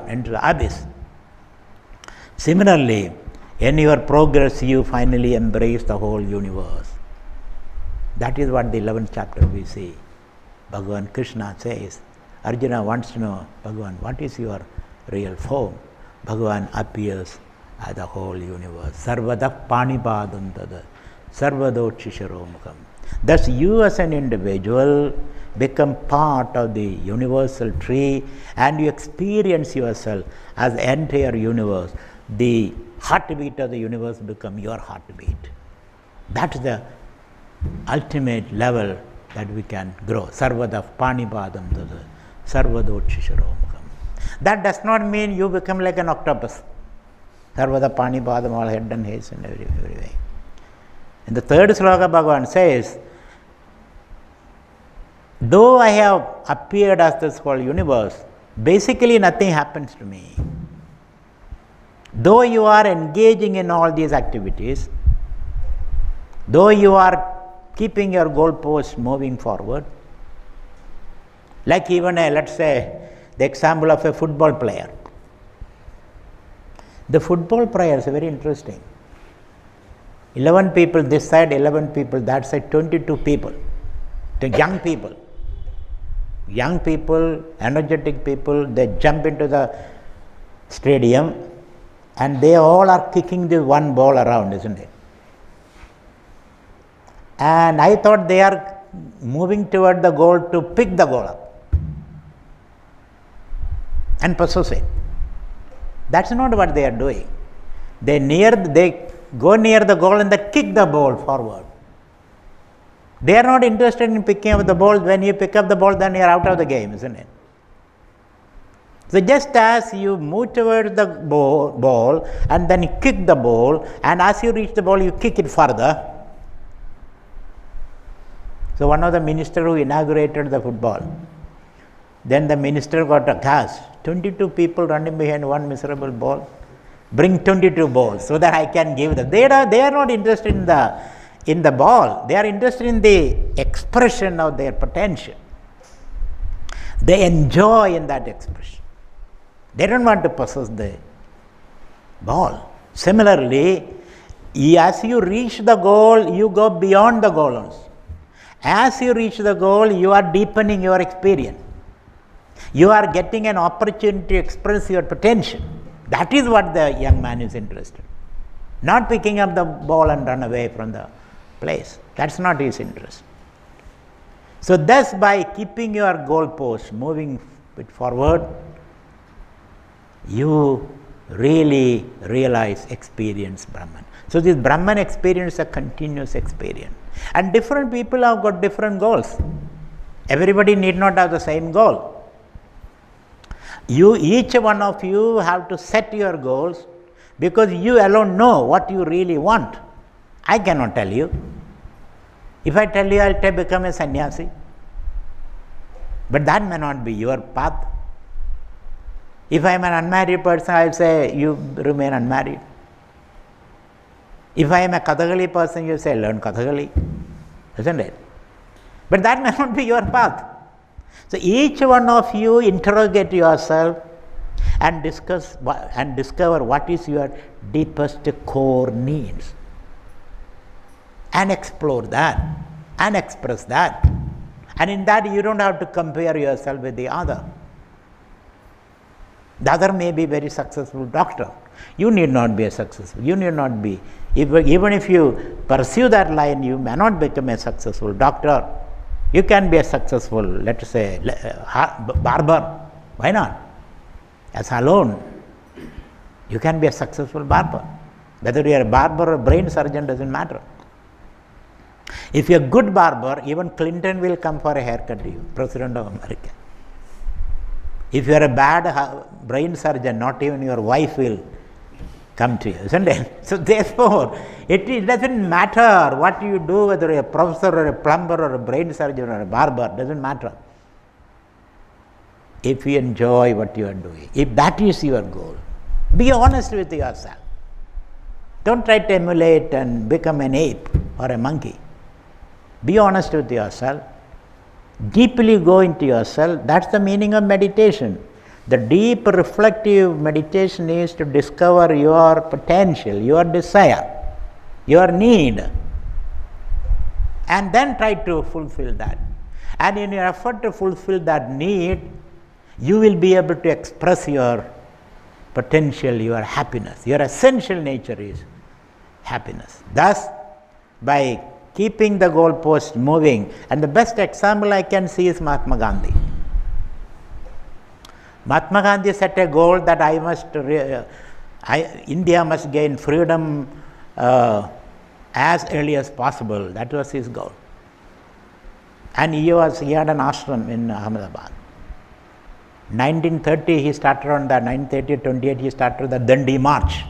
into the abyss. Similarly, in your progress, you finally embrace the whole universe. That is what the 11th chapter we see. Bhagavan Krishna says, Arjuna wants to know, Bhagavan, what is your real form? Bhagavan appears as the whole universe. Sarvadah panipadam tada, sarvadochisharomukam. Thus, you as an individual become part of the universal tree and you experience yourself as the entire universe. The heartbeat of the universe becomes your heartbeat. That is the ultimate level that we can grow. Sarvada panipadam tada, sarvadochisharomukam. That does not mean you become like an octopus. Sarvada panipadam, all head and haze and every way. In the third sloka, Bhagavan says, though I have appeared as this whole universe, basically nothing happens to me. Though you are engaging in all these activities, though you are keeping your goalposts moving forward, like even let's say the example of a football player. The football player is very interesting. 11 people this side, 11 people that side, 22 people. The young people. Young people, energetic people, they jump into the stadium and they all are kicking the one ball around, isn't it? And I thought they are moving toward the goal to pick the goal up and possess it. That's not what they are doing. They go near the goal and they kick the ball forward. They are not interested in picking up the ball. When you pick up the ball, then you are out of the game, isn't it? So just as you move towards the ball and then you kick the ball, and as you reach the ball, you kick it further. So one of the ministers who inaugurated the football, then the minister got a task, 22 people running behind one miserable ball, bring 22 balls so that I can give them. They are not interested in the ball, they are interested in the expression of their potential. They enjoy in that expression. They don't want to possess the ball. Similarly, as you reach the goal, you go beyond the goal also. As you reach the goal, you are deepening your experience. You are getting an opportunity to express your potential. That is what the young man is interested in. Not picking up the ball and run away from the place. That's not his interest. So thus, by keeping your goalpost moving it forward, you really experience Brahman. So this Brahman experience is a continuous experience. And different people have got different goals. Everybody need not have the same goal. Each one of you have to set your goals, because you alone know what you really want. I cannot tell you. If I tell you, I will become a sannyasi. But that may not be your path. If I am an unmarried person, I will say, you remain unmarried. If I am a Kathakali person, you say, learn Kathakali. Isn't it? But that may not be your path. So each one of you interrogate yourself and discuss and discover what is your deepest core needs. And explore that and express that. And in that you don't have to compare yourself with the other. The other may be very successful doctor. You need not be a successful. You need not be. Even if you pursue that line, you may not become a successful doctor. You can be a successful, let us say, barber. Why not? As alone, you can be a successful barber. Whether you are a barber or a brain surgeon doesn't matter. If you are a good barber, even Clinton will come for a haircut to you, President of America. If you are a bad brain surgeon, not even your wife will come to you, isn't it? So therefore, it doesn't matter what you do, whether you are a professor or a plumber or a brain surgeon or a barber, doesn't matter. If you enjoy what you are doing, if that is your goal, be honest with yourself. Don't try to emulate and become an ape or a monkey. Be honest with yourself. Deeply go into yourself. That's the meaning of meditation. The deep reflective meditation is to discover your potential, your desire, your need, and then try to fulfill that. And in your effort to fulfill that need, you will be able to express your potential, your happiness. Your essential nature is happiness. Thus, by keeping the goalpost moving, and the best example I can see is Mahatma Gandhi. Mahatma Gandhi set a goal that India must gain freedom as early as possible. That was his goal. And he had an ashram in Ahmedabad. 1930 he started on the 1930-28 he started the Dandi March.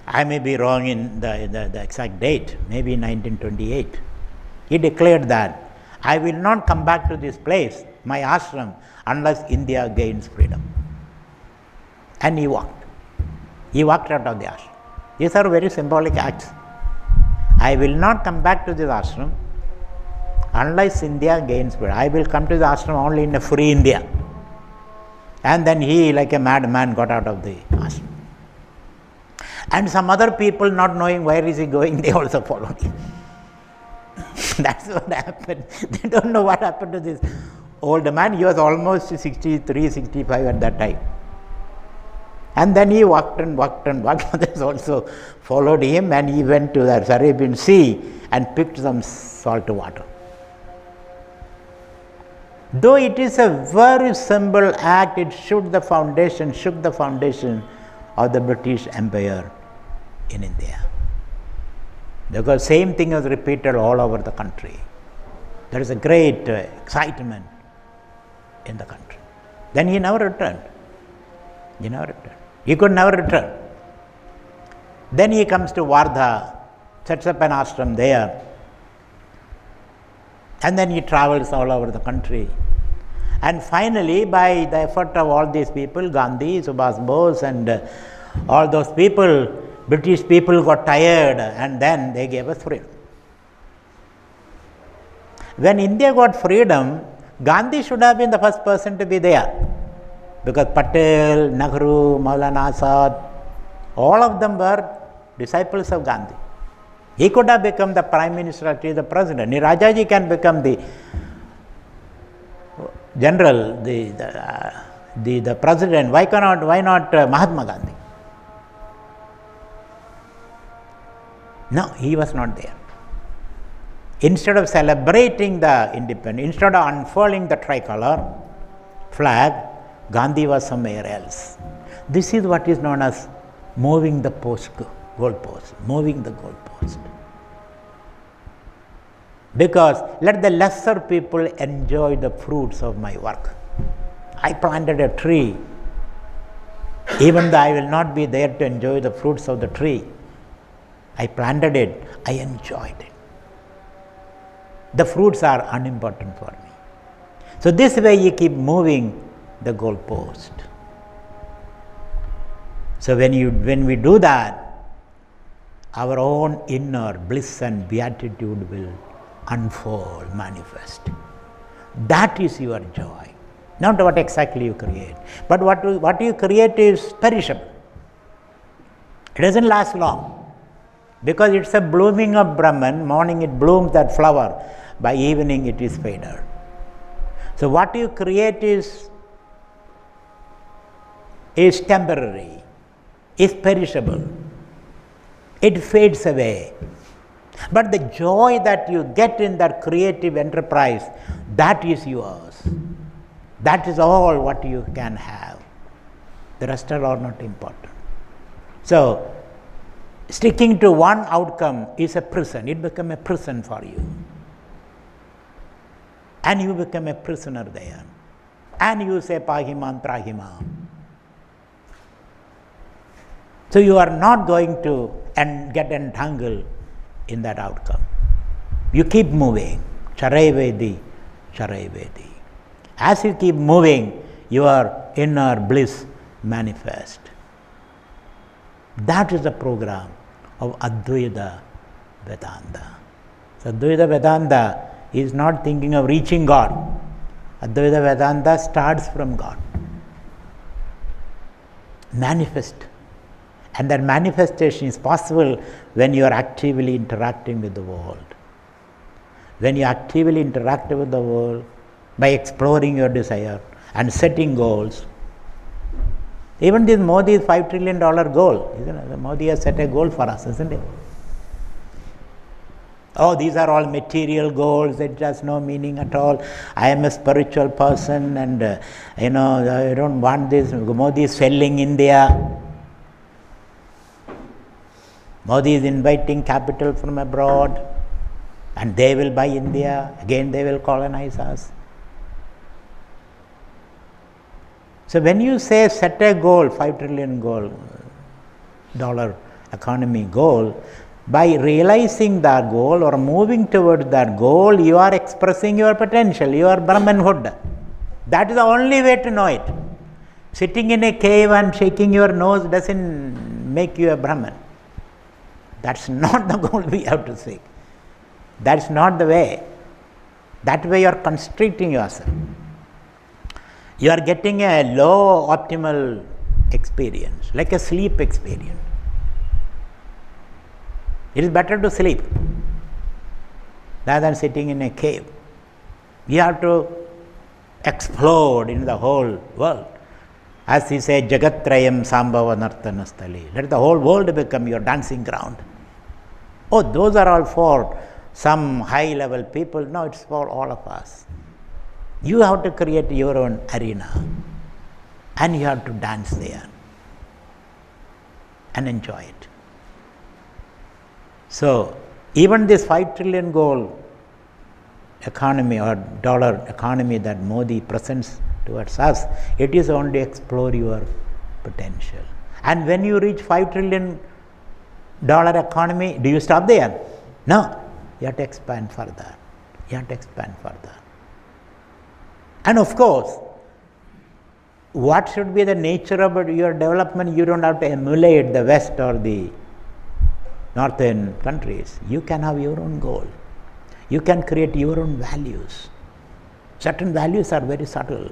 I may be wrong in the exact date, maybe 1928. He declared that I will not come back to this place, my ashram, unless India gains freedom. And he walked. He walked out of the ashram. These are very symbolic acts. I will not come back to this ashram unless India gains freedom. I will come to the ashram only in a free India. And then he, like a madman, got out of the ashram. And some other people, not knowing where is he going, they also followed him. That's what happened. They don't know what happened to this old man. He was almost 63, 65 at that time. And then he walked and walked and walked. Others also followed him, and he went to the Arabian Sea and picked some salt water. Though it is a very simple act, it shook the foundation of the British Empire in India. Because same thing was repeated all over the country. There is a great excitement in the country. Then he never returned. He could never return. Then he comes to Wardha, sets up an ashram there, and then he travels all over the country. And finally, by the effort of all these people, Gandhi, Subhas Bose, and all those people, British people got tired, and then they gave us freedom. When India got freedom, Gandhi should have been the first person to be there, because Patel, Nehru, Maulana Azad, all of them were disciples of Gandhi. He could have become the Prime Minister, actually the President. Rajaji can become the General, the President. Why not Mahatma Gandhi? No, he was not there. Instead of celebrating the independence, instead of unfurling the tricolor flag, Gandhi was somewhere else. This is what is known as moving the goalpost, moving the goalpost. Because let the lesser people enjoy the fruits of my work. I planted a tree. Even though I will not be there to enjoy the fruits of the tree, I planted it, I enjoyed it. The fruits are unimportant for me. So this way you keep moving the goalpost. So when we do that, our own inner bliss and beatitude will unfold, manifest. That is your joy. Not what exactly you create, but what you create is perishable. It doesn't last long, because it's a blooming of Brahman. Morning it blooms, that flower, by evening it is faded. So what you create is temporary, is perishable. It fades away. But the joy that you get in that creative enterprise, that is yours. That is all what you can have. The rest are all not important. So, sticking to one outcome is a prison. It becomes a prison for you. And you become a prisoner there. And you say, Pahimam, Prahimam. So you are not going to get entangled in that outcome. You keep moving. Charaivedi, Charaivedi. As you keep moving, your inner bliss manifests. That is the program of Advaita Vedanta. So Advaita Vedanta is not thinking of reaching God. Advaita Vedanta starts from God. manifest. And that manifestation is possible when you are actively interacting with the world. When you actively interact with the world by exploring your desire and setting goals. Even this Modi's $5 trillion goal, isn't it? Modi has set a goal for us, isn't it? Oh, these are all material goals, it has no meaning at all. I am a spiritual person and I don't want this. Modi is selling India. Modi is inviting capital from abroad and they will buy India. Again they will colonize us. So when you say set a goal, $5 trillion dollar economy goal, by realizing that goal or moving towards that goal, you are expressing your potential, your Brahmanhood. That is the only way to know it. Sitting in a cave and shaking your nose doesn't make you a Brahman. That's not the goal we have to seek. That's not the way. That way you are constricting yourself. You are getting a low optimal experience, like a sleep experience. It is better to sleep rather than sitting in a cave. You have to explode in the whole world. As he said, Jagatrayam Sambhava Nartanastali. Let the whole world become your dancing ground. Oh, those are all for some high level people. No, it's for all of us. You have to create your own arena and you have to dance there and enjoy it. So, even this $5 trillion goal economy or dollar economy that Modi presents towards us, it is only explore your potential. And when you reach $5 trillion economy, do you stop there? No, you have to expand further. You have to expand further. And of course, what should be the nature of your development? You don't have to emulate the West or the northern countries. You can have your own goal. You can create your own values. Certain values are very subtle.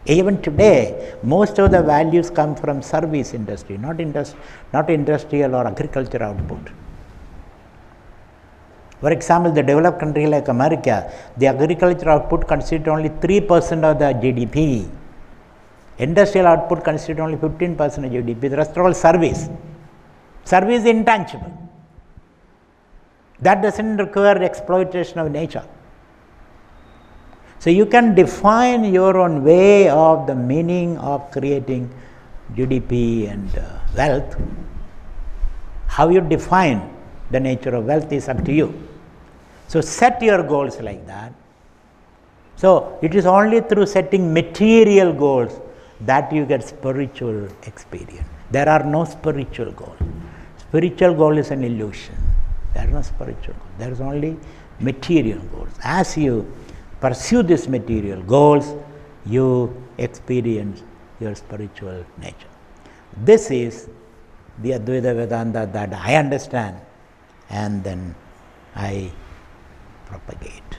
Even today, most of the values come from service industry, not industrial or agriculture output. For example, the developed country like America, the agriculture output constitutes only 3% of the GDP. Industrial output constitutes only 15% of GDP. The rest are all service. Service is intangible. That doesn't require exploitation of nature. So you can define your own way of the meaning of creating GDP and wealth. How you define the nature of wealth is up to you. So set your goals like that. So it is only through setting material goals that you get spiritual experience. There are no spiritual goals. Spiritual goal is an illusion. There is no spiritual goal. There is only material goals. As you pursue these material goals, you experience your spiritual nature. This is the Advaita Vedanta that I understand and then I propagate.